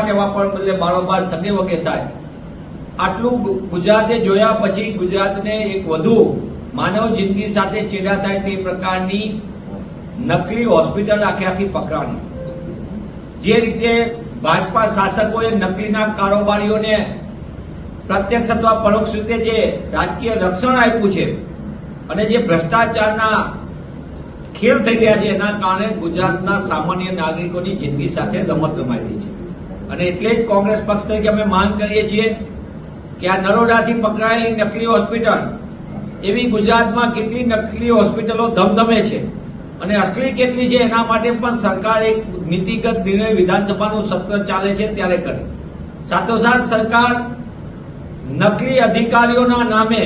નેવા પણ બદલે બારોબાર સગે વગે થાય. આટલું ગુજરાતે જોયા પછી ગુજરાતને એક વધુ માનવ જિંદગી સાથે ચેડા થાય તે પ્રકારની નકલી હોસ્પિટલ આખી પકડાણી. જે રીતે ભાજપા શાસકોએ નકલીના કારોબારીઓને પ્રત્યક્ષ અથવા પરોક્ષ રીતે જે રાજકીય રક્ષણ આપ્યું છે અને જે ભ્રષ્ટાચારના ખેલ થઈ રહ્યા છે એના કારણે ગુજરાતના સામાન્ય નાગરિકોની જિંદગી સાથે રમત રમાઈ રહી છે. અને એટલે જ કોંગ્રેસ પક્ષ તરીકે અમે માંગ કરીએ છીએ કે આ નરોડાથી પકડાયેલી નકલી હોસ્પિટલ એવી ગુજરાતમાં કેટલી નકલી હોસ્પિટલો ધમધમે છે અને અસલી કેટલી છે એના માટે પણ સરકાર એક નીતિગત નિર્ણય વિધાનસભાનું સત્ર ચાલે છે ત્યારે કરે. સાથોસાથ સરકાર નકલી અધિકારીઓના નામે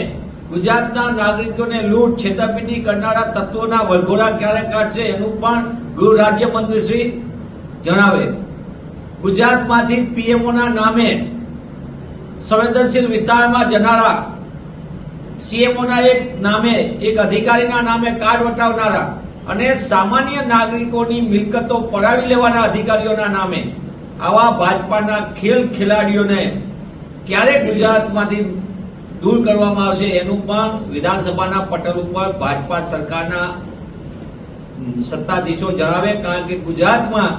ગુજરાતના નાગરિકોને લૂંટ છેતરપિંડી કરનારા તત્વોના વરઘોડા ક્યારે કાઢશે એનું પણ ગૃહ રાજ્યમંત્રી શ્રી જણાવે. ગુજરાતમાંથી પીએમઓના નામે સંવેદનશીલ વિસ્તારમાં જનારા સીએમઓના એક નામે એક અધિકારીના નામે કાર્ડ વટાવનારા અને સામાન્ય નાગરિકોની મિલકતો પડાવી લેવાના અધિકારીઓના નામે આવા ભાજપાના ખેલાડીઓને ક્યારે ગુજરાતમાંથી દૂર કરવામાં આવશે એનું પણ વિધાનસભાના પટલ ઉપર ભાજપા સરકારના સત્તાધીશો જણાવે. કારણ કે ગુજરાતમાં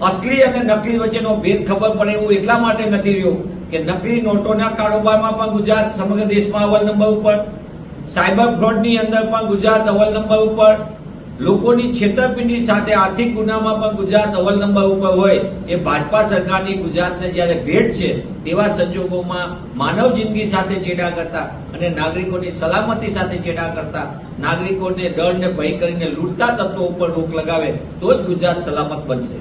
અસલી અને નકલી વચ્ચેનો ભેદ ખબર પડે એવું એટલા માટે નથી રહ્યો કે નકલી નોટોના કારોબારમાં પણ ગુજરાત સમગ્ર દેશમાં અવ્વલ નંબર ઉપર, સાયબર ફ્રોડની અંદર પણ ગુજરાત અવ્વલ નંબર ઉપર, લોકોની છેતરપિંડી સાથે આર્થિક ગુનામાં પણ ગુજરાત અવ્વલ નંબર ઉપર હોય એ ભાજપા સરકારની ગુજરાતને જ્યારે ભેટ છે તેવા સંજોગોમાં માનવ જિંદગી સાથે ચેડા કરતા અને નાગરિકોની સલામતી સાથે ચેડા કરતા, નાગરિકોને ડર ને ભય કરીને લૂંટતા તત્વો ઉપર રોક લગાવે તો જ ગુજરાત સલામત બનશે.